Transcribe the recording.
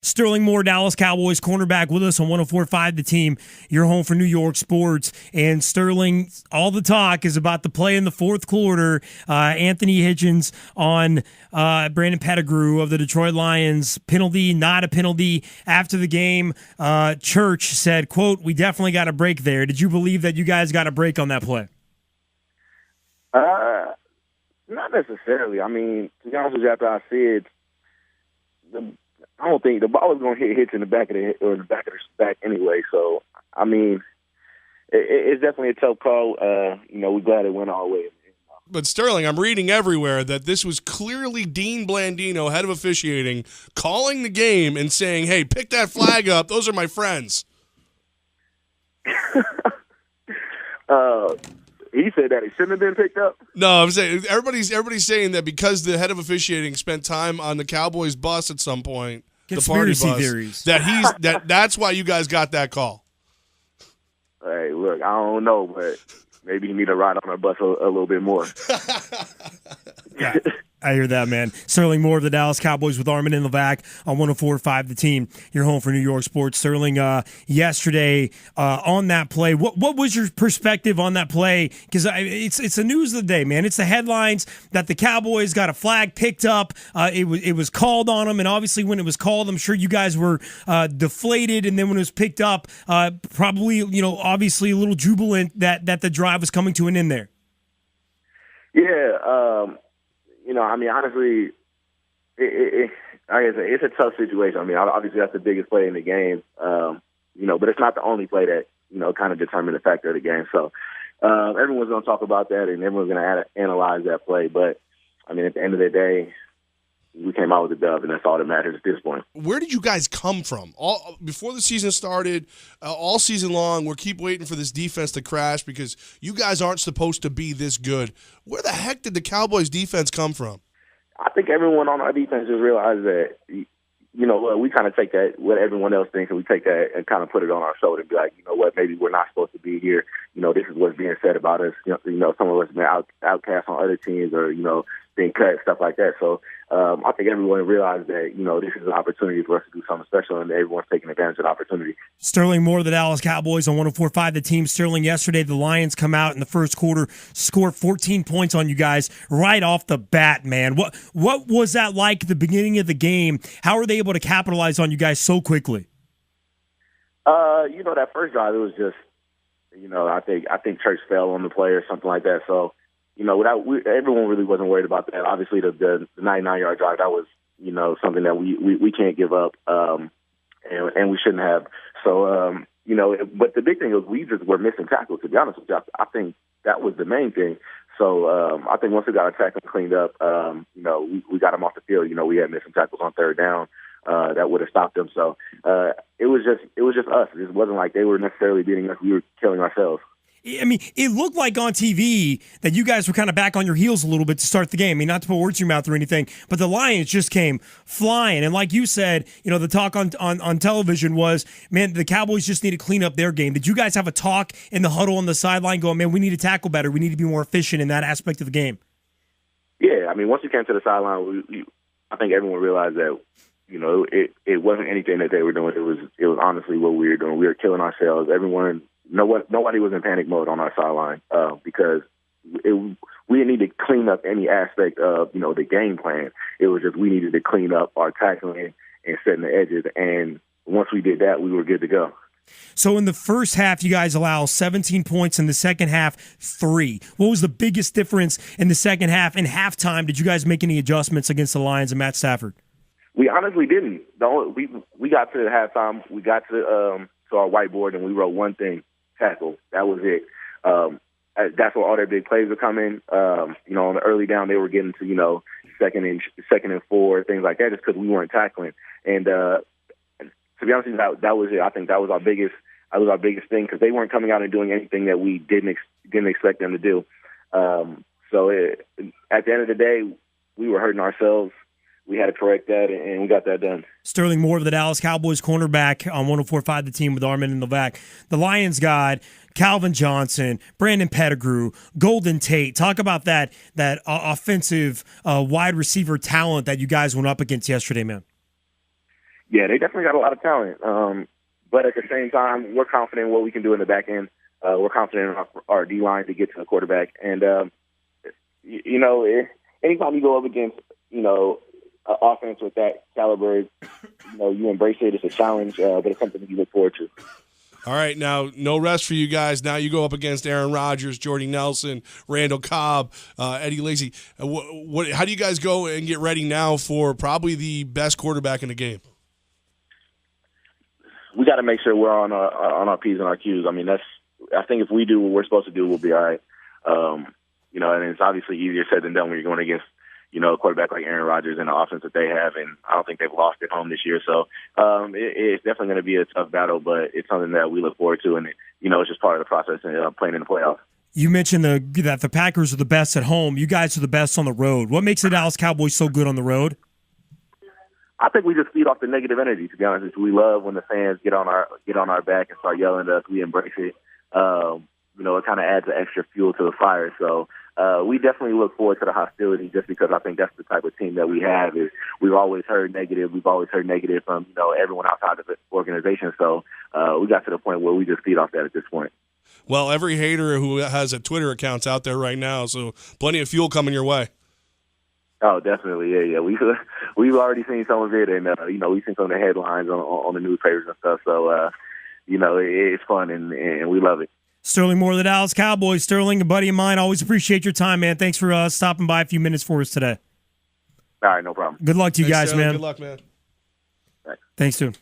Sterling Moore, Dallas Cowboys cornerback, with us on 104.5 The Team, your home for New York sports. And Sterling, all the talk is about the play in the fourth quarter. Anthony Hitchens on Brandon Pettigrew of the Detroit Lions. Penalty, not a penalty. After the game, Church said, quote, "We definitely got a break there." Did you believe that you guys got a break on that play? Not necessarily. I mean, to be honest with you, after I said, I don't think the ball was going to hit Hitch in the back of the head or the back of the back anyway. So, I mean, it's definitely a tough call. We're glad it went all the way. But Sterling, I'm reading everywhere that this was clearly Dean Blandino, head of officiating, calling the game and saying, "Hey, pick that flag up. Those are my friends." He said that it shouldn't have been picked up. No, I'm saying everybody's saying that because the head of officiating spent time on the Cowboys bus at some point, Conspiracy the party bus, theories. that's why you guys got that call. Hey, look, I don't know, but maybe you need to ride on our bus a little bit more. Yeah, I hear that, man. Sterling Moore of the Dallas Cowboys with Armen Levack on 104.5 The Team, your home for New York sports. Sterling, yesterday on that play, what was your perspective on that play? Because it's the news of the day, man. It's the headlines that the Cowboys got a flag picked up. It was called on them, and obviously when it was called, I'm sure you guys were deflated, and then when it was picked up, probably, obviously a little jubilant that the drive was coming to an end there. Yeah, I mean, honestly, like I said, it's a tough situation. I mean, obviously that's the biggest play in the game, but it's not the only play that, kind of determined the factor of the game. So everyone's going to talk about that, and everyone's going to analyze that play. But, I mean, at the end of the day, we came out with a dub, and that's all that matters at this point. Where did you guys come from? Before the season started, all season long, we keep waiting for this defense to crash because you guys aren't supposed to be this good. Where the heck did the Cowboys defense come from? I think everyone on our defense just realized that, we kind of take that, what everyone else thinks, and we take that and kind of put it on our shoulder and be like, you know what, maybe we're not supposed to be here. This is what's being said about us. Some of us have been outcast on other teams or, being cut, stuff like that. So I think everyone realized that, this is an opportunity for us to do something special, and everyone's taking advantage of the opportunity. Sterling Moore, the Dallas Cowboys on 104.5 The Team. Sterling, yesterday the Lions come out in the first quarter, score 14 points on you guys right off the bat, man. What was that like at the beginning of the game? How were they able to capitalize on you guys so quickly? That first drive, it was just, I think Church fell on the play or something like that. So, everyone really wasn't worried about that. Obviously, the 99-yard drive, that was, something that we can't give up, and we shouldn't have. So, but the big thing was we just were missing tackles, to be honest with you. I think that was the main thing. So I think once we got our tackling cleaned up, we got them off the field. We had missing tackles on third down. That would have stopped them. So it was just us. It wasn't like they were necessarily beating us. We were killing ourselves. I mean, it looked like on TV that you guys were kind of back on your heels a little bit to start the game. I mean, not to put words in your mouth or anything, but the Lions just came flying. And like you said, the talk on television was, man, the Cowboys just need to clean up their game. Did you guys have a talk in the huddle on the sideline going, man, we need to tackle better. We need to be more efficient in that aspect of the game? Yeah, I mean, once we came to the sideline, I think everyone realized that, it wasn't anything that they were doing. It was honestly what we were doing. We were killing ourselves. Nobody was in panic mode on our sideline because we didn't need to clean up any aspect of, the game plan. It was just we needed to clean up our tackling and setting the edges. And once we did that, we were good to go. So in the first half, you guys allow 17 points. In the second half, 3. What was the biggest difference in the second half? In halftime, did you guys make any adjustments against the Lions and Matt Stafford? We honestly didn't. We got to the halftime. We got to our whiteboard, and we wrote one thing: tackle. That was it. That's where all their big plays were coming. On the early down, they were getting to second and 4, things like that, just because we weren't tackling. And to be honest with you, that was it. I think that was our biggest thing because they weren't coming out and doing anything that we didn't expect them to do. At the end of the day, we were hurting ourselves. We had to correct that, and we got that done. Sterling Moore of the Dallas Cowboys cornerback on 104.5 The Team with Armen Levack. The Lions got Calvin Johnson, Brandon Pettigrew, Golden Tate. Talk about that offensive wide receiver talent that you guys went up against yesterday, man. Yeah, they definitely got a lot of talent. But at the same time, we're confident in what we can do in the back end. We're confident in our D-line to get to the quarterback. And, anytime you go up against, an offense with that caliber, you embrace it. It's a challenge, but it's something that you look forward to. All right, now no rest for you guys. Now you go up against Aaron Rodgers, Jordy Nelson, Randall Cobb, Eddie Lacy. How do you guys go and get ready now for probably the best quarterback in the game? We got to make sure we're on our P's and our Q's. I mean, I think if we do what we're supposed to do, we'll be all right. And it's obviously easier said than done when you're going against, a quarterback like Aaron Rodgers and the offense that they have, and I don't think they've lost at home this year. So it's definitely going to be a tough battle, but it's something that we look forward to, and it's just part of the process and playing in the playoffs. You mentioned that the Packers are the best at home. You guys are the best on the road. What makes the Dallas Cowboys so good on the road? I think we just feed off the negative energy. To be honest with you, we love when the fans get on our back and start yelling at us. We embrace it. It kind of adds an extra fuel to the fire. So we definitely look forward to the hostility, just because I think that's the type of team that we have. We've always heard negative. We've always heard negative from everyone outside of the organization. So we got to the point where we just feed off that at this point. Well, every hater who has a Twitter account's out there right now, so plenty of fuel coming your way. Oh, definitely, yeah. We've already seen some of it, and we've seen some of the headlines on the newspapers and stuff. So it's fun, and we love it. Sterling Moore of the Dallas Cowboys. Sterling, a buddy of mine. Always appreciate your time, man. Thanks for stopping by a few minutes for us today. All right, no problem. Good luck to you guys, Sterling. man. Good luck, man. Thanks. Thanks, dude.